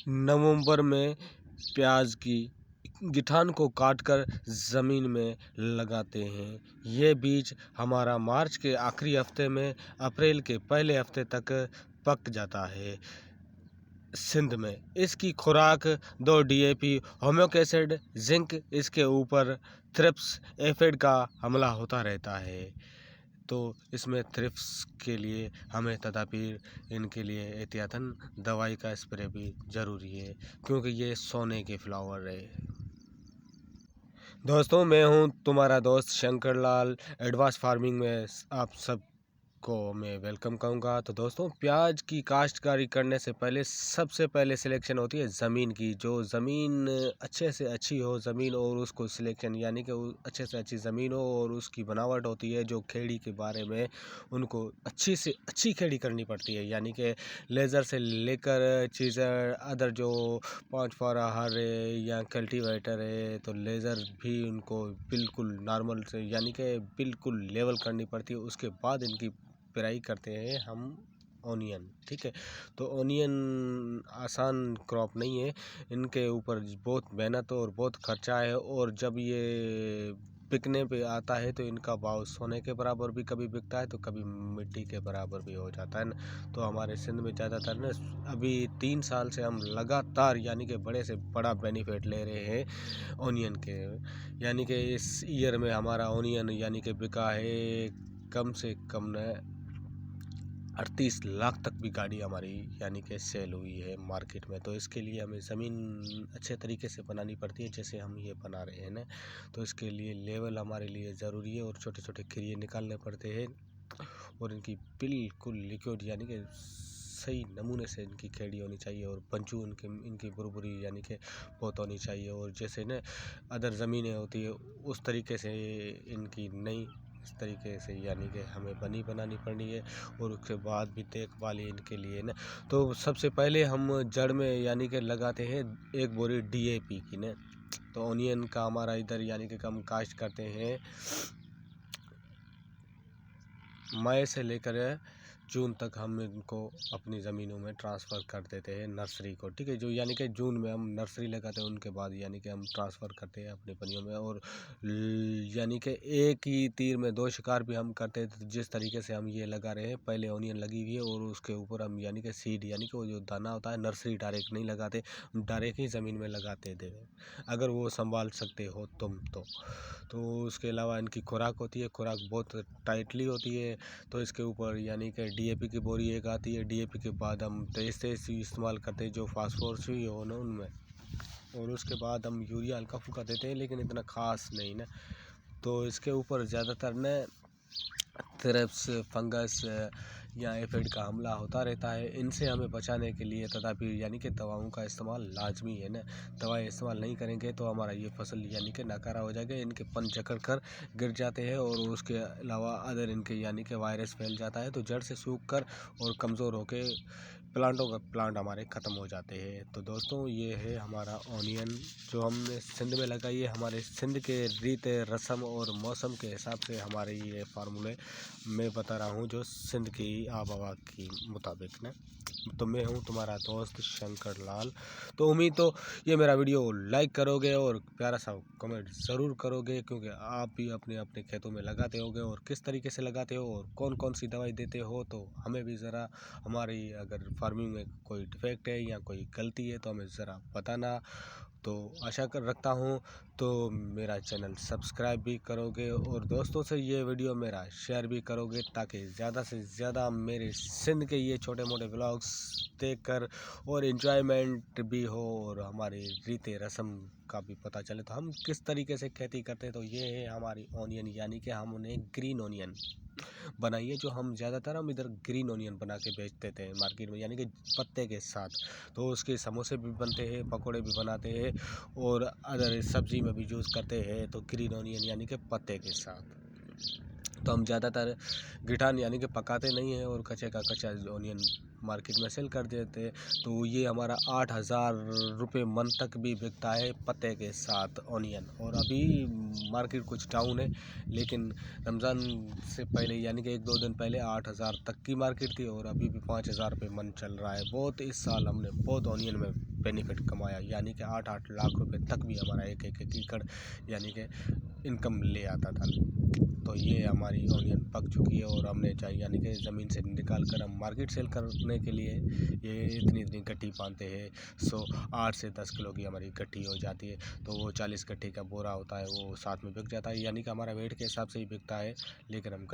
नवंबर में प्याज की गिठान को काटकर ज़मीन में लगाते हैं। ये बीज हमारा मार्च के आखिरी हफ्ते में अप्रैल के पहले हफ्ते तक पक जाता है। सिंध में इसकी खुराक 2 DAP, ह्यूमिक एसिड, जिंक। इसके ऊपर थ्रिप्स एफिड का हमला होता रहता है, तो इसमें थ्रिप्स के लिए हमें तदापि इनके लिए एहतियातन दवाई का स्प्रे भी ज़रूरी है, क्योंकि ये सोने के फ्लावर है। दोस्तों, मैं हूं तुम्हारा दोस्त शंकर लाल। एडवांस फार्मिंग में आप सबको मैं वेलकम कहूँगा। तो दोस्तों, प्याज की काश्तकारी करने से पहले सबसे पहले सिलेक्शन होती है ज़मीन की। जो ज़मीन अच्छे से अच्छी हो ज़मीन, और उसको सिलेक्शन यानी कि अच्छे से अच्छी ज़मीन हो और उसकी बनावट होती है। जो खेड़ी के बारे में उनको अच्छी से अच्छी खेड़ी करनी पड़ती है, यानी कि लेज़र से लेकर चीज़र अदर जो 5 फारा हर है या कल्टीवेटर है, तो लेज़र भी उनको बिल्कुल नॉर्मल से यानी कि बिल्कुल लेवल करनी पड़ती है। उसके बाद इनकी पेराई करते हैं हम ओनियन। ठीक है, तो ओनियन आसान क्रॉप नहीं है, इनके ऊपर बहुत मेहनत और बहुत खर्चा है। और जब ये बिकने पे आता है तो इनका भाव सोने के बराबर भी कभी बिकता है, तो कभी मिट्टी के बराबर भी हो जाता है ना। तो हमारे सिंध में ज़्यादातर ना अभी 3 साल से हम लगातार यानी कि बड़े से बड़ा बेनिफिट ले रहे हैं ओनियन के। यानी कि इस ईयर में हमारा ओनियन यानी कि बिका है कम से कम न 38 लाख तक भी गाड़ी हमारी यानी कि सेल हुई है मार्केट में। तो इसके लिए हमें ज़मीन अच्छे तरीके से बनानी पड़ती है, जैसे हम ये बना रहे हैं ना। तो इसके लिए लेवल हमारे लिए ज़रूरी है और छोटे छोटे क्रिए निकालने पड़ते हैं, और इनकी बिल्कुल लिक्विड यानी कि सही नमूने से इनकी खेड़ी होनी चाहिए, और पंचू इनकी बुरबुरी यानी कि बहुत होनी चाहिए। और जैसे न अदर ज़मीनें होती है उस तरीके से इनकी नहीं, इस तरीके से यानी कि हमें बनानी पड़नी है। और उसके बाद भी देखभाल इनके लिए न, तो सबसे पहले हम जड़ में यानी कि लगाते हैं 1 बोरी DAP की न। तो ओनियन का हमारा इधर यानी कि हम काश्त करते हैं मई से लेकर जून तक। हम इनको अपनी ज़मीनों में ट्रांसफ़र कर देते हैं नर्सरी को। ठीक है, जो यानी कि जून में हम नर्सरी लगाते हैं, उनके बाद यानी कि हम ट्रांसफ़र करते हैं अपनी पनियों में। और यानी कि एक ही तीर में 2 शिकार भी हम करते हैं। तो जिस तरीके से हम ये लगा रहे हैं, पहले ओनियन लगी हुई है और उसके ऊपर हम यानी कि सीड यानी कि वो जो दाना होता है, नर्सरी डायरेक्ट नहीं लगाते, डायरेक्ट ही ज़मीन में लगाते थे, अगर वो संभाल सकते हो तुम तो उसके अलावा इनकी खुराक होती है, खुराक बहुत टाइटली होती है। तो इसके ऊपर यानी कि DAP की बोरी एक आती है। DAP के बाद हम तेज़ इस्तेमाल करते हैं जो फास्फोरस भी हो ना उनमें, और उसके बाद हम यूरिया हल्का फुल्का देते हैं, लेकिन इतना खास नहीं ना। तो इसके ऊपर ज़्यादातर न थ्रिप्स, फंगस या एफिड का हमला होता रहता है। इनसे हमें बचाने के लिए तदापि यानी कि दवाओं का इस्तेमाल लाजमी है ना। दवाएं इस्तेमाल नहीं करेंगे तो हमारा ये फसल यानी कि नाकारा हो जाएगा। इनके पन जकड़ कर गिर जाते हैं, और उसके अलावा अदर इनके यानी कि वायरस फैल जाता है, तो जड़ से सूख कर और कमज़ोर होकर प्लांट हमारे ख़त्म हो जाते हैं। तो दोस्तों, ये है हमारा ओनियन जो हमने सिंध में लगाई है। हमारे सिंध के रीत रस्म और मौसम के हिसाब से हमारे ये फार्मूले मैं बता रहा हूँ, जो सिंध की आबहवा के मुताबिक ना। तो मैं हूँ तुम्हारा दोस्त शंकर लाल। तो उम्मीद तो ये मेरा वीडियो लाइक करोगे और प्यारा सा कमेंट ज़रूर करोगे, क्योंकि आप भी अपने अपने खेतों में लगाते होगे, और किस तरीके से लगाते हो और कौन कौन सी दवाई देते हो, तो हमें भी ज़रा हमारी अगर फार्मिंग में कोई डिफेक्ट है या कोई गलती है तो हमें ज़रा बताना। तो आशा कर रखता हूँ तो मेरा चैनल सब्सक्राइब भी करोगे, और दोस्तों से ये वीडियो मेरा शेयर भी करोगे, ताकि ज़्यादा से ज़्यादा मेरे सिंध के ये छोटे मोटे व्लॉग्स देखकर और एंजॉयमेंट भी हो, और हमारी रीते रस्म का भी पता चले। तो हम किस तरीके से खेती करते हैं, तो ये है हमारी ओनियन, यानी कि हम उन्हें ग्रीन ओनियन बनाइए। जो हम ज़्यादातर हम इधर ग्रीन ओनियन बना के बेचते थे मार्केट में, यानी कि पत्ते के साथ। तो उसके समोसे भी बनते हैं, पकोड़े भी बनाते हैं, और अदर सब्ज़ी में भी यूज़ करते हैं, तो ग्रीन ओनियन यानी कि पत्ते के साथ। तो हम ज़्यादातर गिठान यानी कि पकाते नहीं हैं, और कच्चे का कच्चा ओनियन मार्केट में सेल कर देते हैं। तो ये हमारा 8,000 रुपये मन तक भी बिकता है पत्ते के साथ ओनियन। और अभी मार्केट कुछ डाउन है, लेकिन रमज़ान से पहले यानी कि 1-2 दिन पहले 8,000 तक की मार्केट थी, और अभी भी 5,000 रुपये मन चल रहा है। बहुत इस साल हमने बहुत ओनियन में बेनिफिट कमाया, यानी कि 8-8 लाख रुपए तक भी हमारा एक एकड़ यानी कि इनकम ले आता था। तो ये हमारी ऑनियन पक चुकी है और हमने चाहिए यानी कि ज़मीन से निकाल कर हम मार्केट सेल करने के लिए ये इतनी गट्ठी पालते हैं। 8 से 10 किलो की हमारी गट्ठी हो जाती है, तो वो 40 गट्ठी का बोरा होता है, वो साथ में बिक जाता है, यानी कि हमारा वेट के हिसाब से ही बिकता है। लेकिन हम